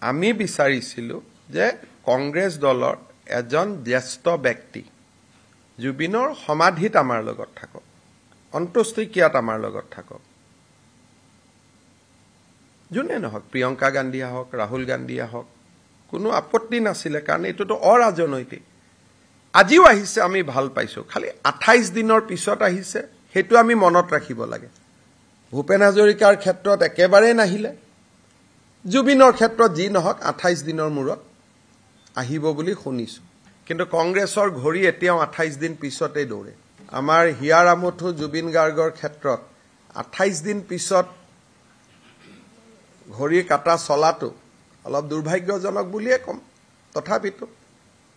আমি বিচাৰিছিলো যে কংগ্ৰেছ দলৰ এজন জ্যেষ্ঠ ব্যক্তি জুবিনৰ সমাধিত আমাৰ লগত থাকক, অন্ত্যেষ্টিক্ৰিয়াত আমাৰ লগত থাকক। যোনে নহওক, প্ৰিয়ংকা গান্ধী হওক, ৰাহুল গান্ধী হওক, কোনো আপত্তি নাছিলে, কাৰণ এইটোতো অৰাজনৈতিক। আজিও আহিছে, আমি ভাল পাইছো, খালি 28 দিনৰ পিছত আহিছে, সেইটো আমি মনত ৰাখিব লাগে। ভূপেন হাজৰিকাৰ ক্ষেত্ৰত একেবাৰে নাহিলে, জুবিনৰ ক্ষেত্ৰত যি নহওক 28 দিনৰ মূৰত আহিব বুলি শুনিছো। কিন্তু কংগ্ৰেছৰ ঘড়ী এতিয়াও 28 দিন পিছতেই দৌৰে। আমাৰ হিয়াৰ আমঠু জুবিন গাৰ্গৰ ক্ষেত্ৰত 28 দিন পিছত ঘড়ী কাটা চলাটো অলপ দুৰ্ভাগ্যজনক বুলিয়ে ক'ম। তথাপিতো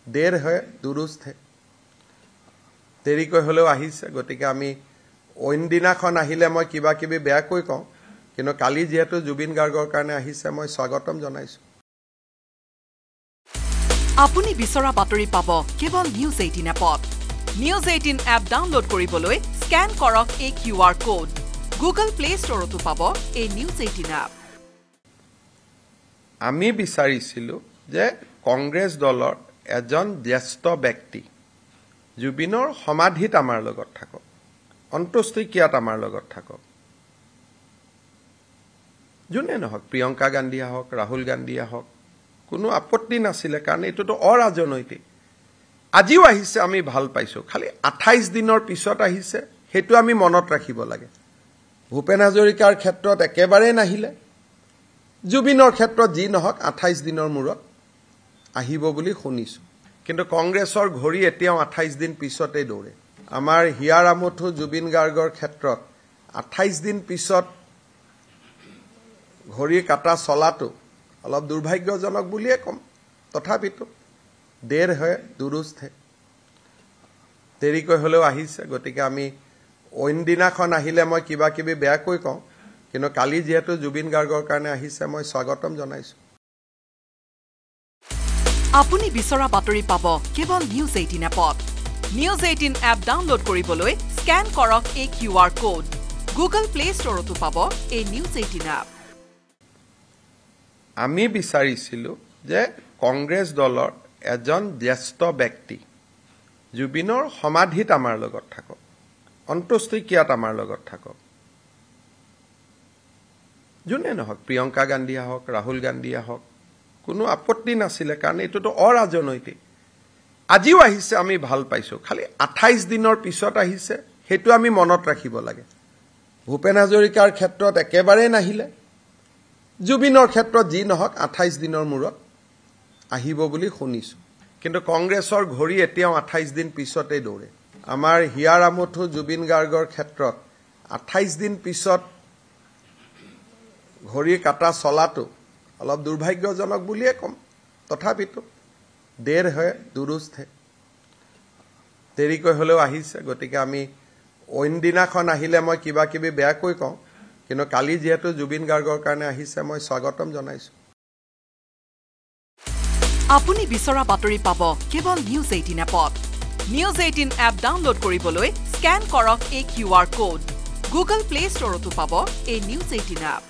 দেৰ হয় দুৰুস্ত হে, দেৰিকৈ হ'লেও আহিছে। গতিকে আমি অইন দিনাখন আহিলে মই কিবা কিবি বেয়াকৈ কওঁ, কিন্তু কালি যিহেতু জুবিন গাৰ্গৰ কাৰণে আহিছে, মই স্বাগতম জনাইছো। আপুনি বিচৰা বাতৰি পাব কেৱল নিউজ 18 এপত। নিউজ 18 এপ ডাউনলোড কৰিবলৈ স্কেন কৰক এই QR কোড। গুগল প্লে ষ্টৰতো পাব এই নিউজ 18 এপ। আমি বিচাৰিছিলো যে কংগ্ৰেছ দলৰ এজন জ্যেষ্ঠ ব্যক্তি জুবিনৰ সমাধিত আমাৰ লগত থাকক, অন্ত্যেষ্টিক্ৰিয়াত আমাৰ লগত থাকক। যোনে নহওক, প্ৰিয়ংকা গান্ধী হওক, ৰাহুল গান্ধী হওক, কোনো আপত্তি নাছিলে, কাৰণ এইটোতো অৰাজনৈতিক। আজিও আহিছে, আমি ভাল পাইছো, খালি 28 দিনৰ পিছত আহিছে, সেইটো আমি মনত ৰাখিব লাগে। ভূপেন হাজৰিকাৰ ক্ষেত্ৰত একেবাৰে নাহিলে, জুবিনৰ ক্ষেত্ৰত যি নহওক 28 দিনৰ মূৰত আহিব বুলি শুনিছো। কিন্তু কংগ্ৰেছৰ ঘড়ী এতিয়াও 28 দিন পিছতেই দৌৰে। আমাৰ হিয়াৰ আমঠু জুবিন গাৰ্গৰ ক্ষেত্ৰত 28 দিন পিছত ঘড়ী কাটা চলাটো অলপ দুৰ্ভাগ্যজনক বুলিয়ে ক'ম। তথাপিতো দেৰ হয় দুৰুস্ত হে, দেৰিকৈ হ'লেও আহিছে। গতিকে আমি অইন দিনাখন আহিলে মই কিবা কিবি বেয়াকৈ কওঁ, কিন্তু কালি যিহেতু জুবিন গাৰ্গৰ কাৰণে আহিছে, মই স্বাগতম জনাইছো। আপুনি বিচৰা বাতৰি পাব কেৱল নিউজ 18 এপত। নিউজ 18 এপ ডাউনলোড কৰিবলৈ স্কেন কৰক এই QR কোড। গুগল প্লে ষ্টৰতো পাব এই নিউজ 18 এপ। আমি বিচাৰিছিলো যে কংগ্ৰেছ দলৰ এজন জ্যেষ্ঠ ব্যক্তি জুবিনৰ সমাধিত আমাৰ লগত থাকক, অন্ত্যেষ্টিক্ৰিয়াত আমাৰ লগত থাকক। যোনে নহওক, প্ৰিয়ংকা গান্ধী হওক, ৰাহুল গান্ধী হওক, কোনো আপত্তি নাছিলে, কাৰণ এইটোতো অৰাজনৈতিক। আজিও আহিছে, আমি ভাল পাইছো, খালি 28 দিনৰ পিছত আহিছে, সেইটো আমি মনত ৰাখিব লাগে। ভূপেন হাজৰিকাৰ ক্ষেত্ৰত একেবাৰে নাহিলে, জুবিনৰ ক্ষেত্ৰত যি নহওক 28 দিনৰ মূৰত আহিব বুলি শুনিছো। কিন্তু কংগ্ৰেছৰ ঘড়ী এতিয়াও 28 দিন পিছতেই দৌৰে। আমাৰ হিয়াৰ আমঠু জুবিন গাৰ্গৰ ক্ষেত্ৰত 28 দিন পিছত ঘড়ী কাটা চলাটো অলপ দুৰ্ভাগ্যজনক বুলিয়ে ক'ম। তথাপিতো দেৰ হয় দুৰুস্ত হে, দেৰিকৈ হ'লেও আহিছে। গতিকে আমি অইন দিনাখন আহিলে মই কিবা কিবি বেয়াকৈ কওঁ, কিন্তু কালি যিহেতু জুবিন গাৰ্গৰ কাৰণে আহিছে, মই স্বাগতম জনাইছো। আপুনি বিচৰা বাতৰি পাব কেৱল নিউজ 18 এপত। নিউজ 18 এপ ডাউনলোড কৰিবলৈ স্কেন কৰক এই QR কোড। গুগল প্লে ষ্টৰতো পাব এই নিউজ 18 এপ।